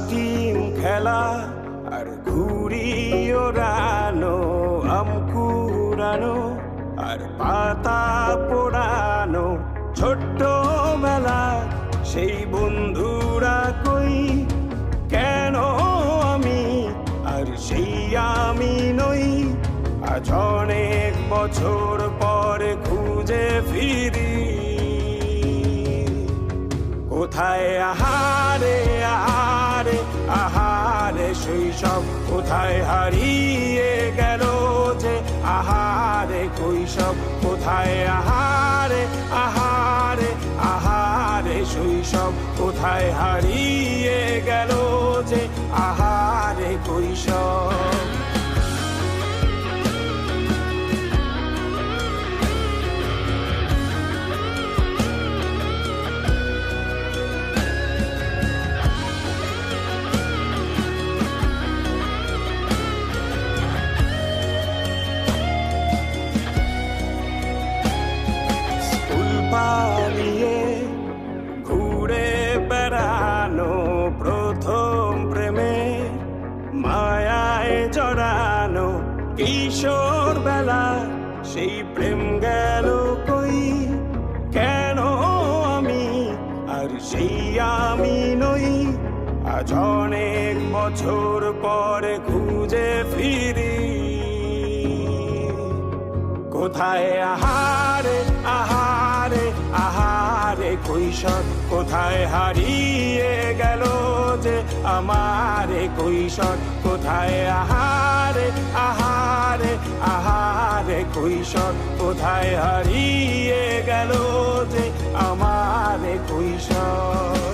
Team খেলা আর ঘুড়ি ওড়ানো, আম কুড়ানো আর পাতা পোড়ানো, ছোট্টবেলা সেই বন্ধুরা কই, কেন আমি আর সেই আমি নই। আজ অনেক বছর পরে খুঁজে ফিরি, কোথায় আহারে আহারে আহারে শৈশব, কোথায় হারিয়ে গেল যে আহারে কৈশব, কোথায় আহারে আহারে আহারে শৈশব, কোথায় হারিয়ে গেল যে আহারে কৈশব। পালিয়ে ঘুরে বেড়ানো, প্রথম প্রেমে মায়ায় জড়ানো, কিশোর বেলা সেই প্রেম গেল কই, কেন আমি আর সেই আমি নই। আজ অনেক বছর পরে খুঁজে ফিরি, কোথায় আহারে আহারে আহারে কৈশোর, কোথায় হারিয়ে গেল যে আমারে কৈশোর, কোথায় আহারে আহারে আহারে কৈশোর, কোথায় হারিয়ে গেল যে আমারে কৈশোর।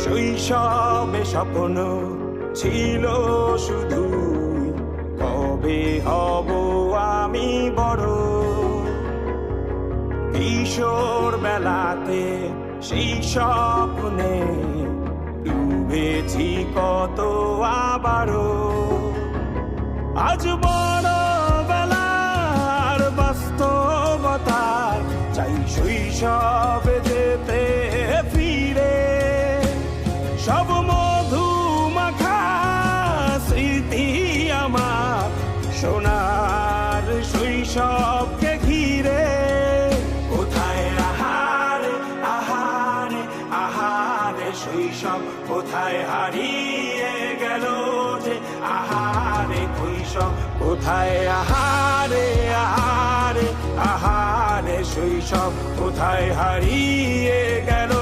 শৈশবে স্বপ্ন ছিল শুধু, কবে হব আমি বড়। কিশোর বেলাতে সেই স্বপ্নে ডুবেছি কত আবারও, আজ বড় বেলার বাস্তবতায় চাই শৈশবে যেতে ফিরে। সব মধু মাখা স্মৃতি আমার সোনার শৈশবকে ঘিরে, কোথায় আহারে আহারে আহারে শৈশব, কোথায় হারিয়ে গেল যে আহারে কৈশোর, কোথায় আহারে আহারে আহারে শৈশব, কোথায় হারিয়ে গেল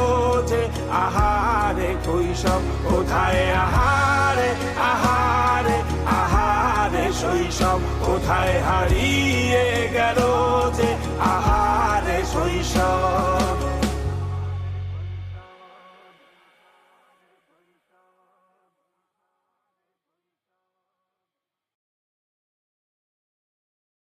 যে আহারে কৈশোর, কোথায় আহারে আহারে আহারে শৈশব, কোথায় হারিয়ে গেল যে আহারে শৈশব।